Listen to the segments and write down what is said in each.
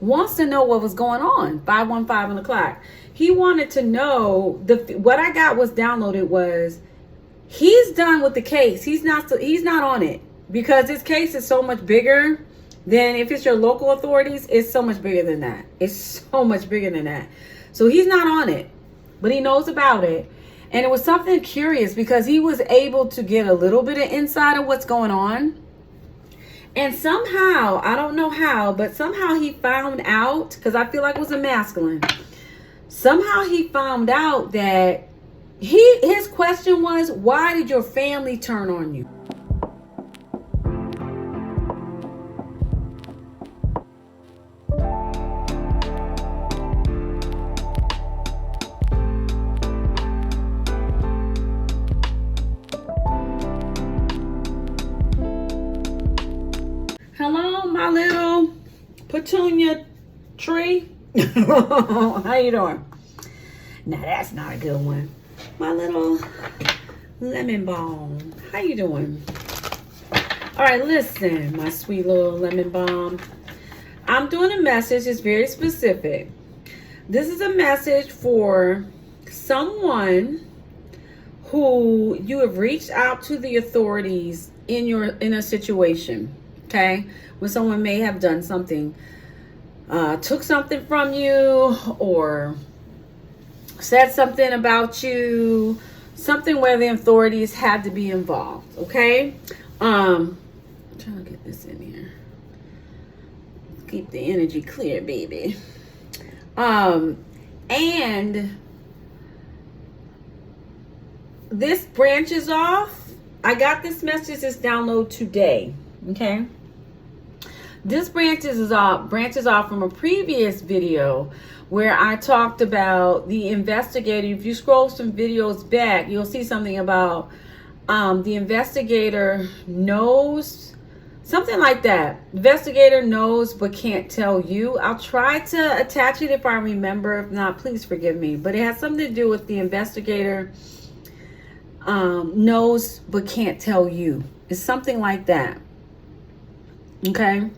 wants to know what was going on. 515 on the clock. He wanted to know what I got was downloaded was he's done with the case. He's not on it because this case is so much bigger than if it's your local authorities. It's so much bigger than that. It's so much bigger than that. So he's not on it, but he knows about it. And it was something curious because he was able to get a little bit of insight of what's going on. And somehow, I don't know how, but somehow he found out, because I feel like it was a masculine. Somehow he found out that his question was, why did your family turn on you? Hello, my little petunia tree. How you doing? Now that's not a good one. My little lemon balm. How you doing? All right, listen, my sweet little lemon balm. I'm doing a message. It's very specific. This is a message for someone who you have reached out to the authorities in a situation. Okay, when someone may have done something, took something from you, or said something about you, something where the authorities had to be involved. Okay, I'm trying to get this in here. Keep the energy clear, baby. And this branches off. I got this message, this download today. Okay. This branches off from a previous video where I talked about the investigator. If you scroll some videos back, you'll see something about the investigator knows, something like that. Investigator knows but can't tell you. I'll try to attach it if I remember. If not, please forgive me. But it has something to do with the investigator knows but can't tell you. It's something like that. Okay.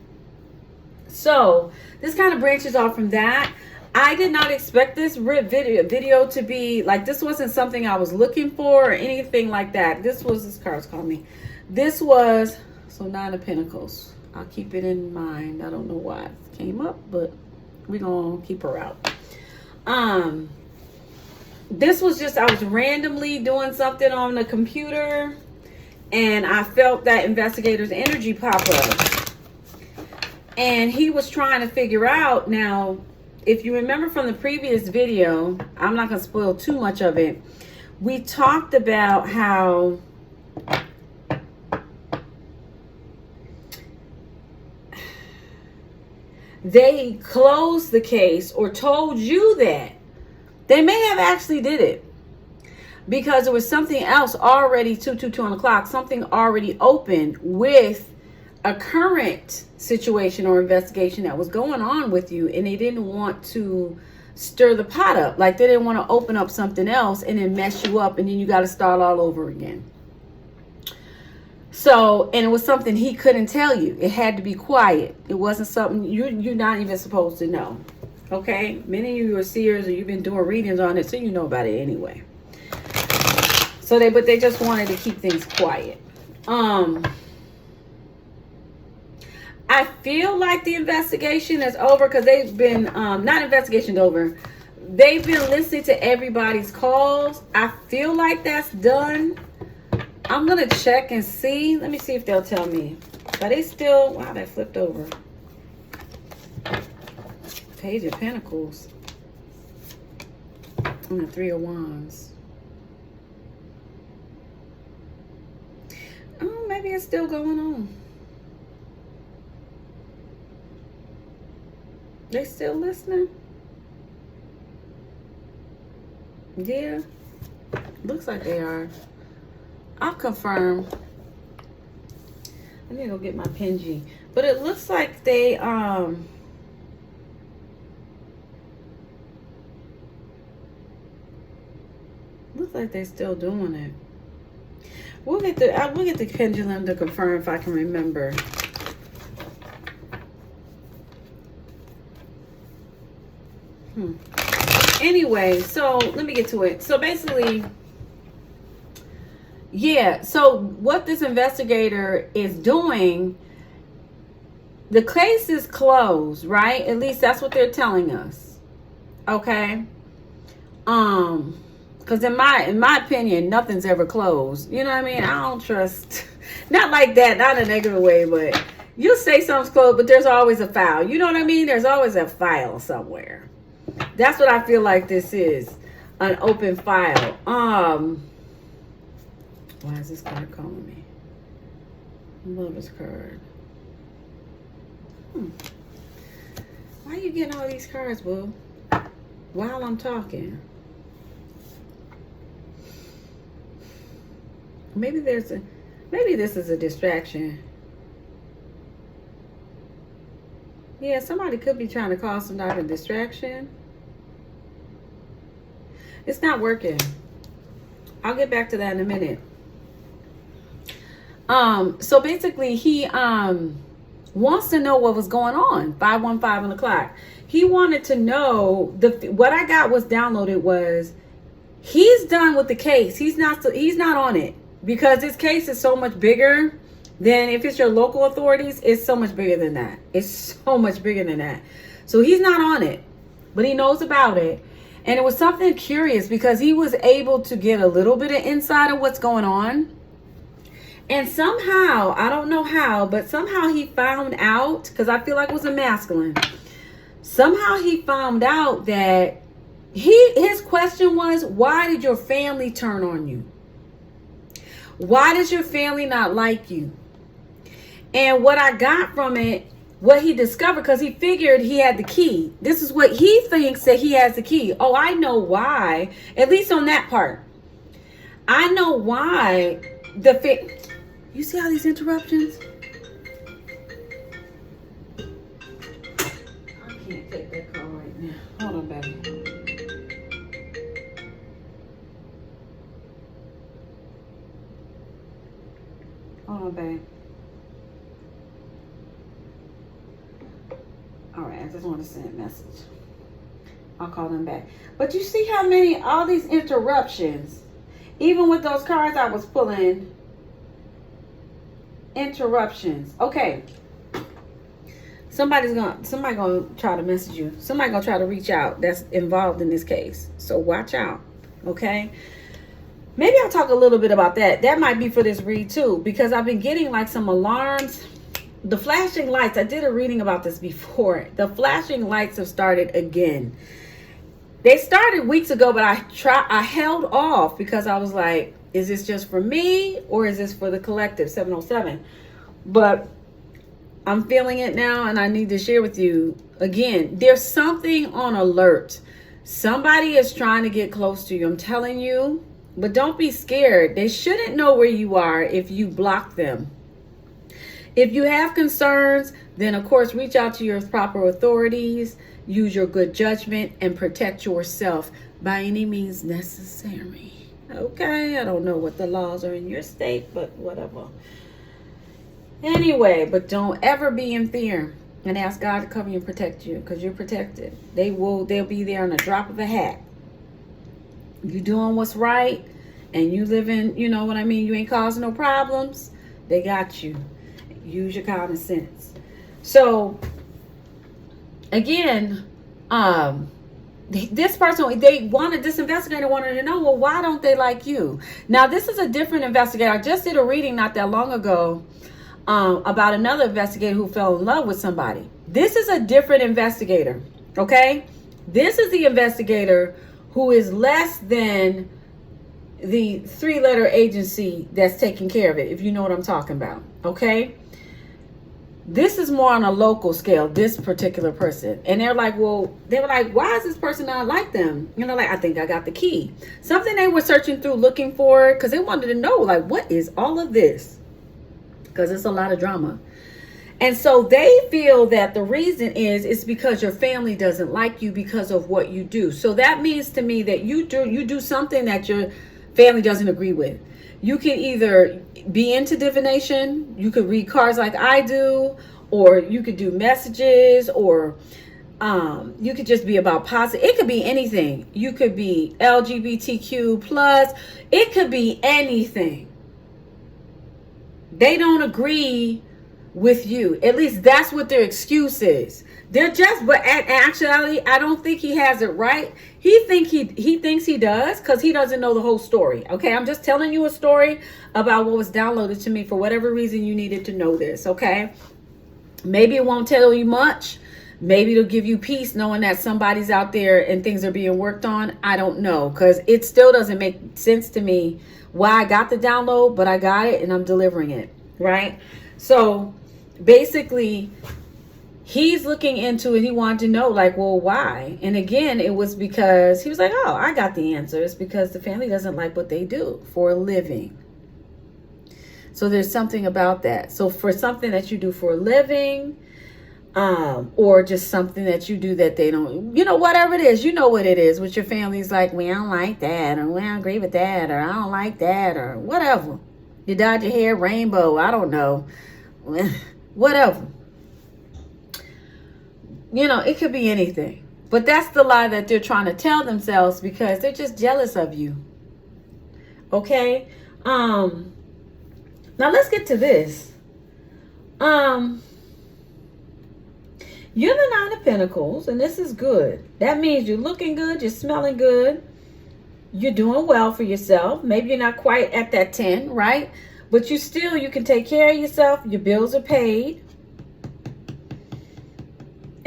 So this kind of branches off from that. I did not expect this video to be like, this wasn't something I was looking for or anything like that. This card's calling me. This was, so 9 of Pentacles. I'll keep it in mind. I don't know why it came up, but we're going to keep her out. This was just, I was randomly doing something on the computer and I felt that investigator's energy pop up. And he was trying to figure out, now, if you remember from the previous video, I'm not going to spoil too much of it. We talked about how they closed the case or told you that. They may have actually did it because there was something else already, 2 on the clock, something already open with a current situation or investigation that was going on with you, and they didn't want to stir the pot up. Like they didn't want to open up something else and then mess you up and then you got to start all over again. So, and it was something he couldn't tell you. It had to be quiet. It wasn't something you're not even supposed to know. Okay? Many of you are seers or you've been doing readings on it, so you know about it anyway. So but they just wanted to keep things quiet. I feel like the investigation is over because they've been, not investigation over. They've been listening to everybody's calls. I feel like that's done. I'm going to check and see. Let me see if they'll tell me. Are they still, wow, that flipped over. Page of Pentacles. And the 3 of Wands. Oh, maybe it's still going on. They still listening? Yeah. Looks like they are. I'll confirm. I need to go get my Pinji. But it looks like they looks like they're still doing it. We'll get the pendulum to confirm if I can remember. Anyway, so let me get to it. So basically, yeah, so what this investigator is doing, the case is closed, right? At least that's what they're telling us. Okay? Because in my opinion, nothing's ever closed. You know what I mean? I don't trust, not like that, not in a negative way, but you'll say something's closed, but there's always a file. You know what I mean? There's always a file somewhere. That's what I feel like this is, an open file. Why is this card calling me? I love this card. Why are you getting all these cards, boo? While I'm talking. Maybe this is a distraction. Yeah, somebody could be trying to cause somebody a distraction. It's not working. I'll get back to that in a minute. So basically he wants to know what was going on. 515 on the clock. He wanted to know, what I got was downloaded was he's done with the case. He's not on it because this case is so much bigger than if it's your local authorities. It's so much bigger than that. It's so much bigger than that. So he's not on it, but he knows about it. And it was something curious because he was able to get a little bit of insight of what's going on. And somehow, I don't know how, but somehow he found out, because I feel like it was a masculine. Somehow he found out that his question was, why did your family turn on you? Why does your family not like you? And what I got from it, what he discovered, because he figured he had the key. This is what he thinks, that he has the key. Oh, I know why. At least on that part. I know why you see all these interruptions? I can't take that call right now. Hold on, baby. Hold on, babe. All right, I just want to send a message. I'll call them back. But you see how many, all these interruptions, even with those cards I was pulling, interruptions. Okay. Somebody gonna try to message you. Somebody gonna try to reach out that's involved in this case. So watch out. Okay. Maybe I'll talk a little bit about that. That might be for this read too, because I've been getting like some alarms. The flashing lights, I did a reading about this before. The flashing lights have started again. They started weeks ago, but I held off because I was like, is this just for me or is this for the collective 707? But I'm feeling it now and I need to share with you. Again, there's something on alert. Somebody is trying to get close to you. I'm telling you, but don't be scared. They shouldn't know where you are if you block them. If you have concerns, then of course, reach out to your proper authorities, use your good judgment and protect yourself by any means necessary. Okay, I don't know what the laws are in your state, but whatever. Anyway, but don't ever be in fear and ask God to cover you and protect you because you're protected. They'll be there on a drop of a hat. You doing what's right and you living, you know what I mean? You ain't causing no problems. They got you. Use your common sense. So again, this investigator wanted to know, well, why don't they like you? Now, this is a different investigator. I just did a reading not that long ago about another investigator who fell in love with somebody. This is a different investigator, okay? This is the investigator who is less than the 3-letter agency that's taking care of it, if you know what I'm talking about, okay? This is more on a local scale, this particular person. And they were like, why is this person not like them? You know, like, I think I got the key. Something they were searching through looking for, because they wanted to know, like, what is all of this? Because it's a lot of drama. And so they feel that the reason is because your family doesn't like you because of what you do. So that means to me that you do something that your family doesn't agree with. You can either be into divination, you could read cards like I do, or you could do messages, or You could just be about positive. It could be anything. You could be LGBTQ plus. It could be anything. They don't agree with you. At least that's what their excuse is. They're just, but in actuality, I don't think he has it right. He thinks he does, because he doesn't know the whole story. Okay, I'm just telling you a story about what was downloaded to me for whatever reason you needed to know this. Okay, maybe it won't tell you much. Maybe it'll give you peace knowing that somebody's out there and things are being worked on. I don't know, because it still doesn't make sense to me why I got the download, but I got it and I'm delivering it, right? So basically, he's looking into it. He wanted to know, like, well, why? And again, it was because he was like, oh, I got the answer. It's because the family doesn't like what they do for a living. So there's something about that. So for something that you do for a living, or just something that you do that they don't, whatever it is, you know what it is with your family's like, we don't like that, or we don't agree with that, or I don't like that, or whatever. You dyed your hair rainbow, I don't know. Whatever. It could be anything. But that's the lie that they're trying to tell themselves because they're just jealous of you. Okay? Now let's get to this. You're the Nine of Pentacles, and this is good. That means you're looking good, you're smelling good, you're doing well for yourself. Maybe you're not quite at that 10, right? But you can take care of yourself, your bills are paid,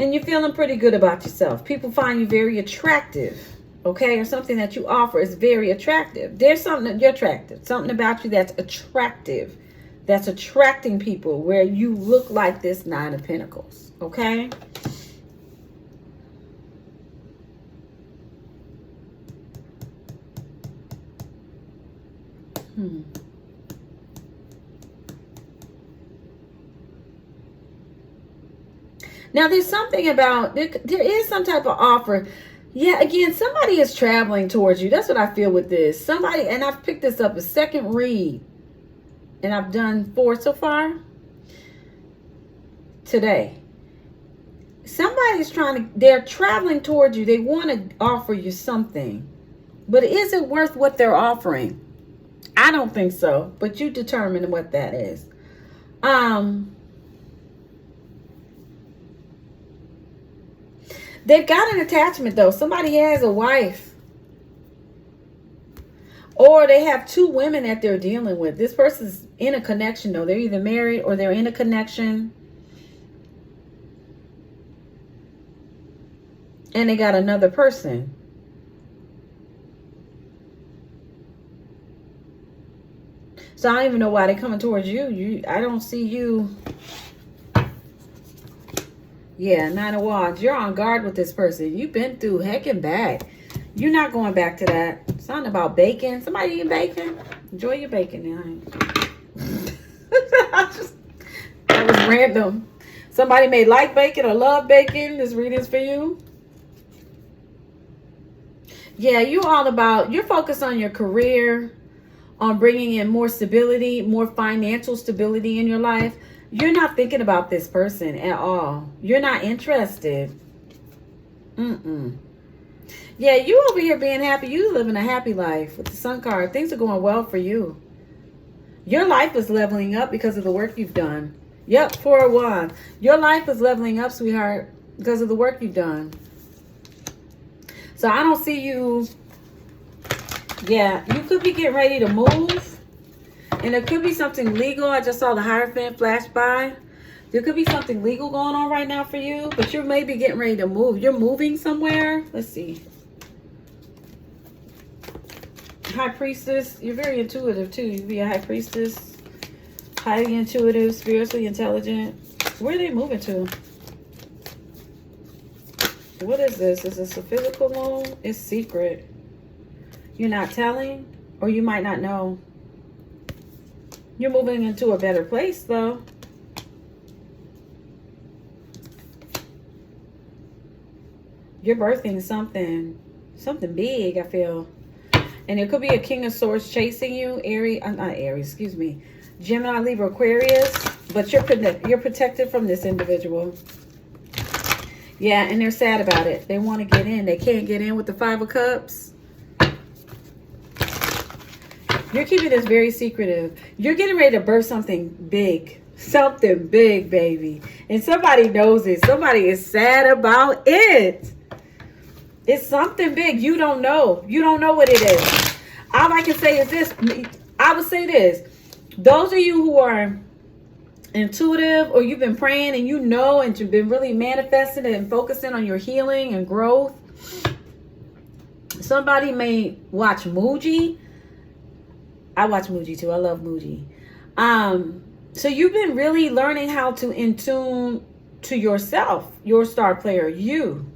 and you're feeling pretty good about yourself. People find you very attractive, okay? Or something that you offer is very attractive. There's something that you're attractive, something about you that's attractive, that's attracting people, where you look like this Nine of Pentacles. Okay. Now there's something about, there is some type of offer. Yeah, again, somebody is traveling towards you. That's what I feel with this. Somebody, and I've picked this up a second read, and I've done 4 so far today. Somebody's they're traveling towards you. They want to offer you something. But is it worth what they're offering? I don't think so. But you determine what that is. They've got an attachment, though. Somebody has a wife. Or they have 2 women that they're dealing with. This person's in a connection, though. They're either married or they're in a connection. And they got another person. So I don't even know why they're coming towards you. I don't see you. Yeah, 9 of Wands. You're on guard with this person. You've been through heck and back. You're not going back to that. Something about bacon. Somebody eating bacon? Enjoy your bacon now. That was random. Somebody may like bacon or love bacon. This reading's for you. Yeah, you're focused on your career, on bringing in more stability, more financial stability in your life. You're not thinking about this person at all. You're not interested. Yeah, you over here being happy. You living a happy life with the Sun card. Things are going well for you. Your life is leveling up because of the work you've done. Yep, 4 of Wands. Your life is leveling up, sweetheart, because of the work you've done. So I don't see you. Yeah, you could be getting ready to move. And there could be something legal. I just saw the Hierophant flash by. There could be something legal going on right now for you. But you may be getting ready to move. You're moving somewhere. Let's see. High Priestess. You're very intuitive too. You be a High Priestess. Highly intuitive. Spiritually intelligent. Where are they moving to? What is this? Is this a physical move? It's secret. You're not telling, or you might not know. You're moving into a better place, though. You're birthing something big, I feel. And it could be a King of Swords chasing you, Gemini, Libra, Aquarius. But you're protected from this individual. Yeah, and they're sad about it. They want to get in. They can't get in with the Five of Cups. You're keeping this very secretive. You're getting ready to birth something big. Something big, baby. And somebody knows it. Somebody is sad about it. It's something big. You don't know. You don't know what it is. All I can say is this. I would say this. Those of you who are intuitive, or you've been praying and you know, and you've been really manifesting and focusing on your healing and growth. Somebody may watch Muji. I watch Muji too. I love Muji. So you've been really learning how to in tune to yourself, your star player, you.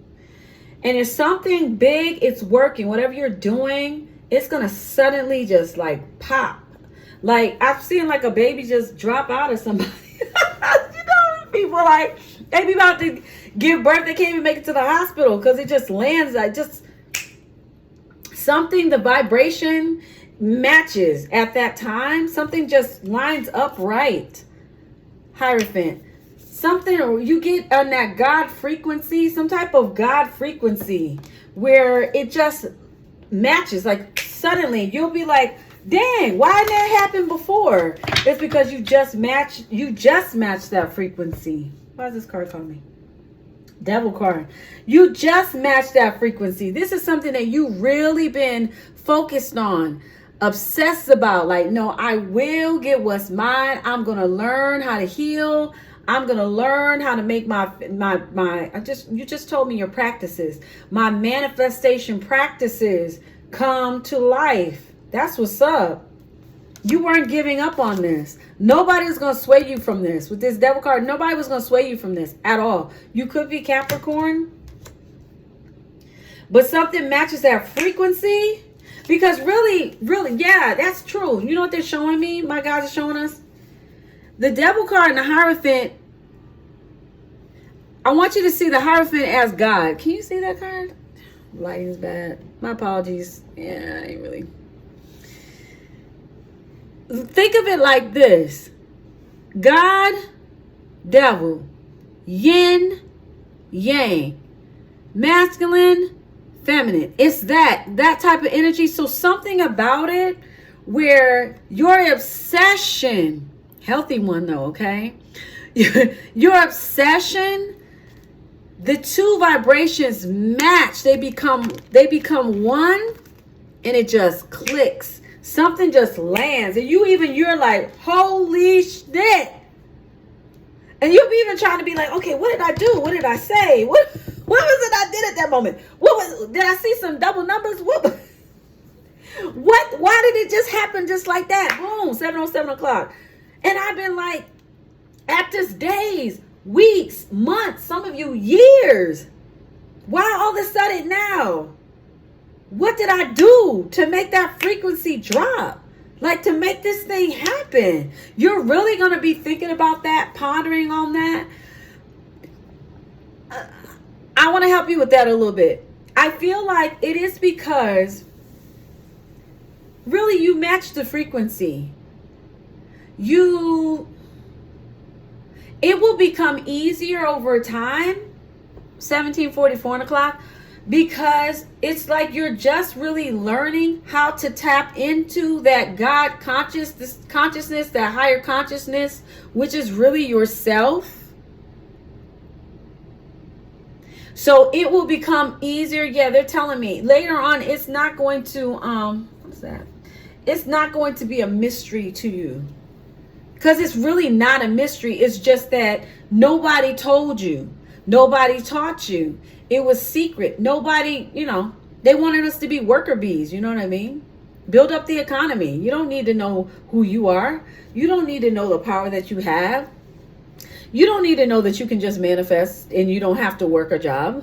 And it's something big, it's working. Whatever you're doing, it's going to suddenly just like pop. Like I've seen like a baby just drop out of somebody. You know, people like, they be about to give birth, they can't even make it to the hospital because it just lands like just something, the vibration matches at that time. Something just lines up right. Hierophant. Something, or you get on that God frequency, some type of God frequency where it just matches. Like suddenly you'll be like, dang, why didn't that happen before? It's because you just match that frequency. Why is this card calling me? Devil card. You just match that frequency. This is something that you really been focused on, obsessed about. Like, no, I will get what's mine. I'm going to learn how to heal. I'm going to learn how to make you just told me your practices, my manifestation practices come to life. That's what's up. You weren't giving up on this. Nobody's going to sway you from this. With this devil card, nobody was going to sway you from this at all. You could be Capricorn, but something matches that frequency. Because really, yeah, that's true. You know what they're showing me? My guys are showing us. The devil card and the Hierophant. I want you to see the Hierophant as God. Can you see that card? Lighting's bad. My apologies. Yeah, I ain't really. Think of it like this. God, devil, yin, yang, masculine, feminine. It's that type of energy. So something about it where your obsession, healthy one though, okay? Your obsession, the two vibrations match. They become one, and it just clicks. Something just lands, and you're like, holy shit. And you'll be even trying to be like, okay, what did I do? What did I say? What was it I did at that moment? Did I see some double numbers? Why did it just happen just like that? Boom, 7 o'clock. And I've been like, at this days, weeks, months, some of you years. Why all of a sudden now? What did I do to make that frequency drop? Like, to make this thing happen? You're really going to be thinking about that, pondering on that. I want to help you with that a little bit. I feel like it is because really you match the frequency. It will become easier over time, 1744 o'clock, because it's like you're just really learning how to tap into that God consciousness, that higher consciousness, which is really yourself. So it will become easier. Yeah, they're telling me later on it's not going to, what's that? It's not going to be a mystery to you. Because it's really not a mystery. It's just that nobody told you. Nobody taught you. It was secret. Nobody, they wanted us to be worker bees. You know what I mean? Build up the economy. You don't need to know who you are. You don't need to know the power that you have. You don't need to know that you can just manifest and you don't have to work a job.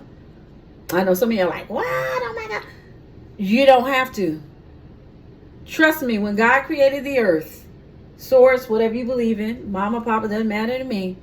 I know some of you are like, what? Oh my God. You don't have to. Trust me, when God created the earth, source, whatever you believe in, mama, papa, doesn't matter to me.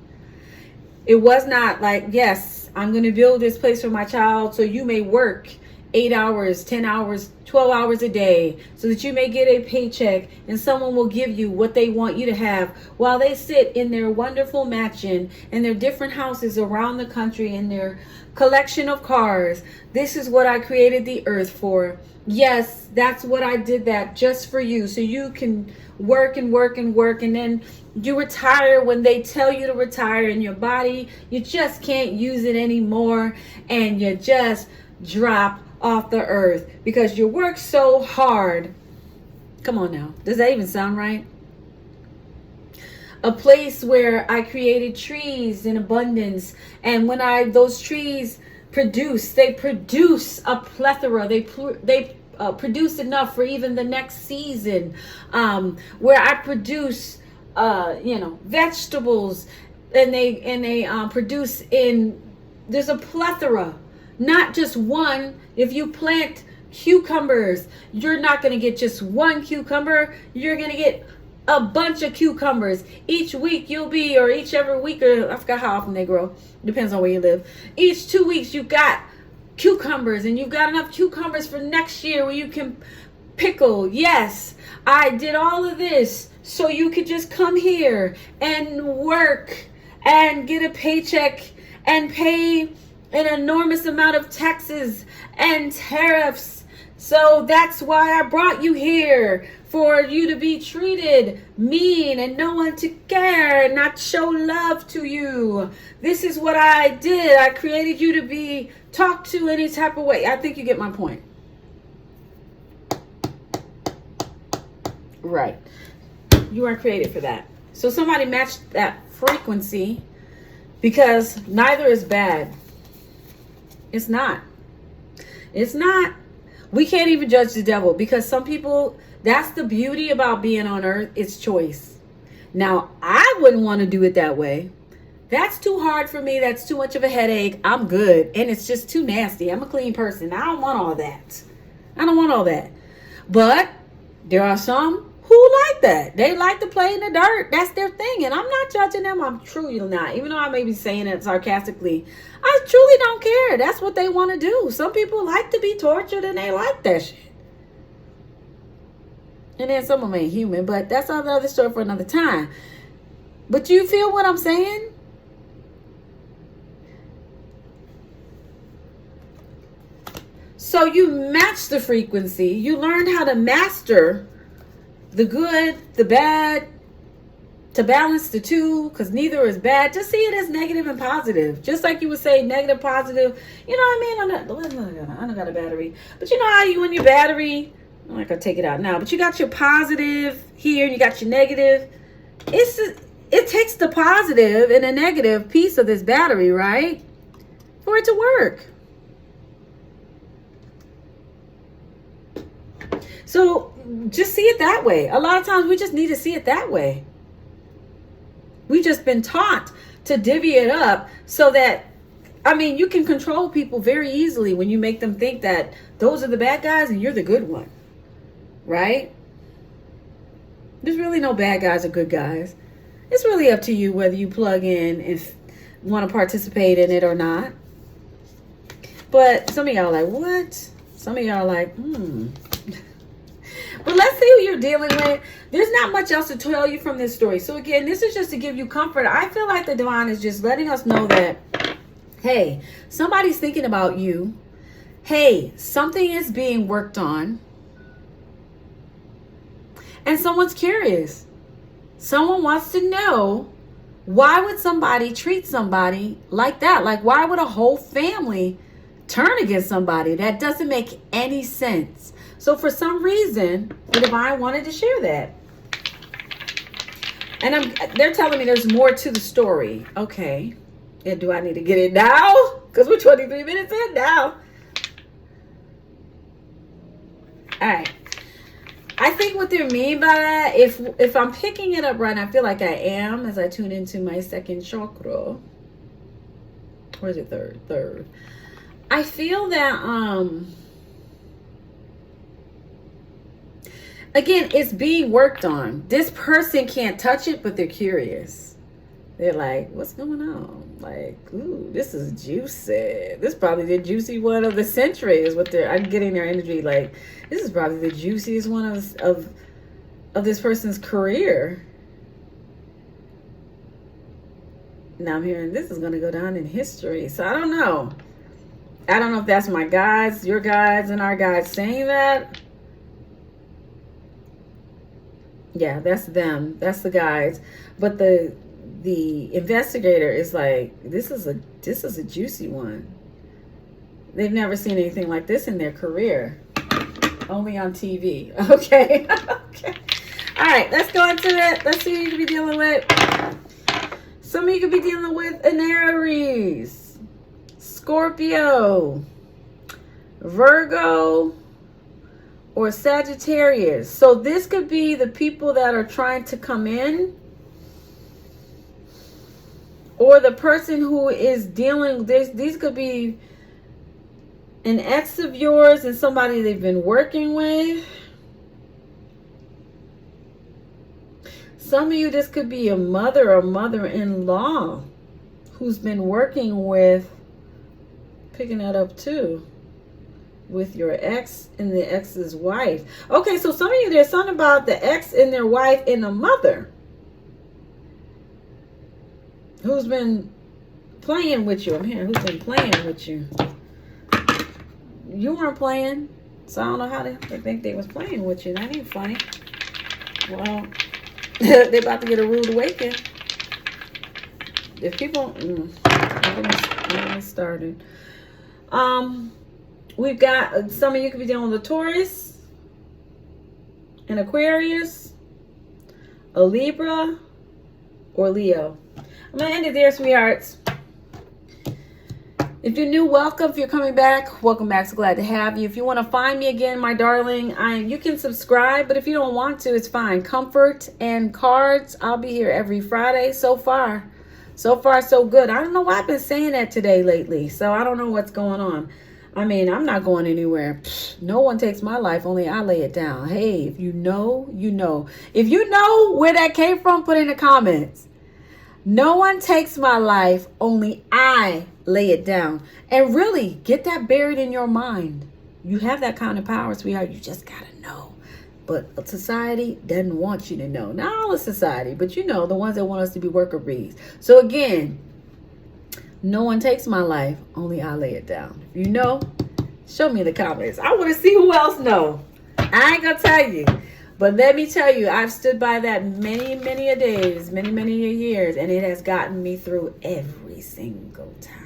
It was not like, yes, I'm going to build this place for my child so you may work 8 hours, 10 hours, 12 hours a day so that you may get a paycheck and someone will give you what they want you to have while they sit in their wonderful mansion in their different houses around the country in their collection of cars. This is what I created the earth for. Yes, that's what I did, that just for you, so you can work and work and work, and then you retire when they tell you to retire, and your body, you just can't use it anymore, and you just drop off the earth because you work so hard. Come on now, does that even sound right? A place where I created trees in abundance, and when those trees they produce a plethora. They produce enough for even the next season. Where I produce, vegetables, and they produce in. There's a plethora, not just one. If you plant cucumbers, you're not going to get just one cucumber. You're going to get a bunch of cucumbers. Each week or each every week, or I forgot how often they grow. Depends on where you live. Each 2 weeks you got cucumbers, and you've got enough cucumbers for next year where you can pickle. Yes, I did all of this so you could just come here and work and get a paycheck and pay an enormous amount of taxes and tariffs. So that's why I brought you here, for you to be treated mean and no one to care and not show love to you. This is what I did. I created you to be talked to any type of way. I think you get my point. Right. You weren't created for that. So somebody matched that frequency, because neither is bad. It's not. It's not. We can't even judge the devil, because some people, that's the beauty about being on earth. It's choice. Now, I wouldn't want to do it that way. That's too hard for me. That's too much of a headache. I'm good. And it's just too nasty. I'm a clean person. I don't want all that. I don't want all that. But there are some who like that. They like to play in the dirt. That's their thing. And I'm not judging them. I'm truly not. Even though I may be saying it sarcastically, I truly don't care. That's what they want to do. Some people like to be tortured, and they like that shit. And then some of them ain't human, but that's another story for another time. But you feel what I'm saying? So you match the frequency. You learn how to master the good, the bad, to balance the two, because neither is bad. Just see it as negative and positive. Just like you would say negative, positive. You know what I mean? I don't got a battery. But you know how you, when your battery, I'm not going to take it out now, but you got your positive here and you got your negative. It takes the positive and the negative piece of this battery, right? For it to work. So just see it that way. A lot of times we just need to see it that way. We've just been taught to divvy it up so that, you can control people very easily when you make them think that those are the bad guys and you're the good one. Right? There's really no bad guys or good guys. It's really up to you whether you plug in and want to participate in it or not. But some of y'all are like, what? Some of y'all are like, But let's see who you're dealing with. There's not much else to tell you from this story. So again, this is just to give you comfort. I feel like the divine is just letting us know that, hey, somebody's thinking about you. Hey, something is being worked on. And someone's curious. Someone wants to know, why would somebody treat somebody like that? Like, why would a whole family turn against somebody? That doesn't make any sense. So for some reason, the divine wanted to share that. And they're telling me there's more to the story. Okay. And do I need to get it now? Because we're 23 minutes in now. All right. I think what they mean by that, if I'm picking it up right, I feel like I am as I tune into my second chakra. Or is it third? Third. I feel that, again, it's being worked on. This person can't touch it, but they're curious. They're like, what's going on? Like, ooh, this is juicy. This is probably the juicy one of the century is what I'm getting their energy. Like, this is probably the juiciest one of this person's career. Now I'm hearing this is going to go down in history. So I don't know. I don't know if that's my guides, your guides, and our guides saying that. Yeah, that's them. That's the guides. But the investigator is like, this is a juicy one. They've never seen anything like this in their career. Only on TV. Okay. Okay. All right, let's go into it. Let's see who you could be dealing with. Some of you could be dealing with an Aries, Scorpio, Virgo, or Sagittarius. So this could be the people that are trying to come in, or the person who is dealing this. These could be an ex of yours and somebody they've been working with. Some of you, this could be a mother or mother-in-law who's been working with, picking that up too, with your ex and the ex's wife. Okay, so some of you, there's something about the ex and their wife and the mother who's been playing with you. I'm hearing who's been playing with you. You weren't playing, so I don't know how they think they was playing with you. That ain't funny. Well, they're about to get a rude awakening. If people, get me started. We've got some of you could be dealing with a Taurus, an Aquarius, a Libra, or Leo. I'm going to end it there, sweethearts. If you're new, welcome. If you're coming back, welcome back. So glad to have you. If you want to find me again, my darling, you can subscribe, but if you don't want to, it's fine. Comfort and Cards. I'll be here every Friday. So far, so good. I don't know why I've been saying that today lately, so I don't know what's going on. I mean, I'm not going anywhere. No one takes my life, only I lay it down. Hey, if you know, you know. If you know where that came from, put in the comments. No one takes my life, only I lay it down. And really, get that buried in your mind. You have that kind of power, sweetheart. You just got to know. But society doesn't want you to know. Not all of society, but you know, the ones that want us to be worker bees. So again, no one takes my life, only I lay it down. If you know, show me in the comments. I want to see who else know. I ain't going to tell you. But let me tell you, I've stood by that many, many a days, many, many a years, and it has gotten me through every single time.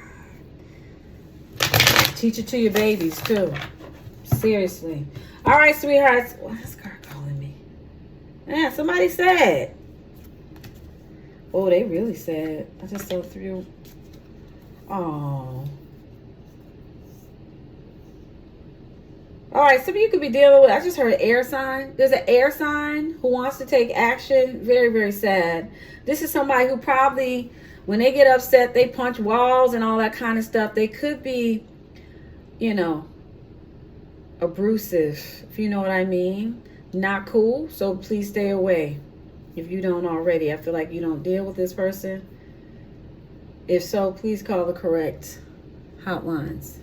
Teach it to your babies, too. Seriously. All right, sweethearts. Why is this girl calling me? Yeah, somebody said. Oh, they really said. I just saw through. Oh. All right, some of you could be dealing with, I just heard air sign. There's an air sign who wants to take action. Very, very sad. This is somebody who probably, when they get upset, they punch walls and all that kind of stuff. They could be, you know, abusive, if you know what I mean. Not cool, so please stay away if you don't already. I feel like you don't deal with this person. If so, please call the correct hotlines.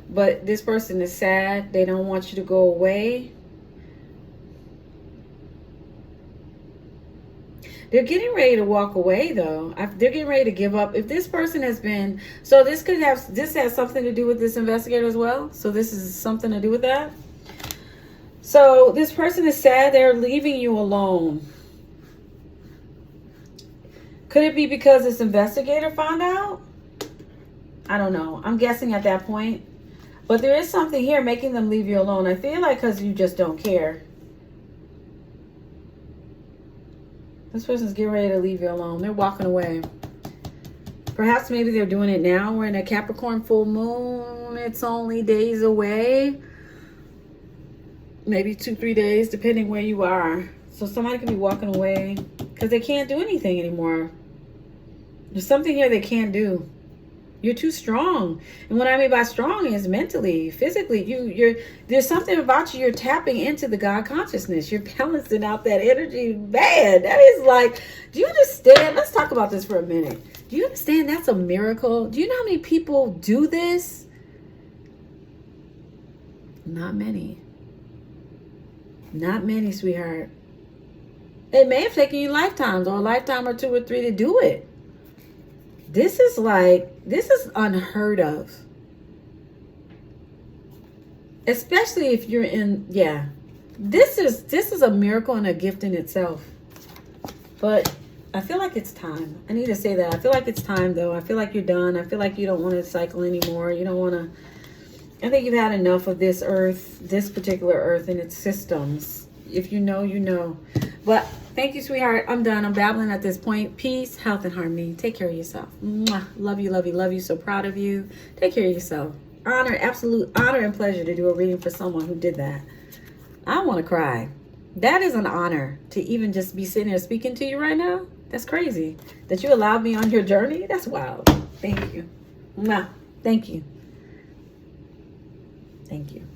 But this person is sad. They don't want you to go away. They're getting ready to walk away, though. They're getting ready to give up. If this person has been... So this has something to do with this investigator as well. So this is something to do with that. So this person is sad. They're leaving you alone. Could it be because this investigator found out? I don't know. I'm guessing at that point. But there is something here making them leave you alone. I feel like because you just don't care. This person's getting ready to leave you alone. They're walking away. Perhaps maybe they're doing it now. We're in a Capricorn full moon. It's only days away. Maybe 2-3 days, depending where you are. So somebody could be walking away because they can't do anything anymore. There's something here they can't do. You're too strong. And what I mean by strong is mentally, physically. There's something about you. You're tapping into the God consciousness. You're balancing out that energy bad. That is like, do you understand? Let's talk about this for a minute. Do you understand that's a miracle? Do you know how many people do this? Not many. Not many, sweetheart. It may have taken you lifetimes or a lifetime or 2 or 3 to do it. This is unheard of. Especially if you're in, this is a miracle and a gift in itself. But I feel like it's time. I need to say that. I feel like it's time, though. I feel like you're done. I feel like you don't want to cycle anymore. You don't want to. I think you've had enough of this earth, this particular earth and its systems. If you know, you know. But thank you, sweetheart. I'm done. I'm babbling at this point. Peace, health, and harmony. Take care of yourself. Mwah. Love you, love you, love you. So proud of you. Take care of yourself. Honor, absolute honor and pleasure to do a reading for someone who did that. I want to cry. That is an honor to even just be sitting here speaking to you right now. That's crazy. That you allowed me on your journey. That's wild. Thank you. Mwah. Thank you. Thank you.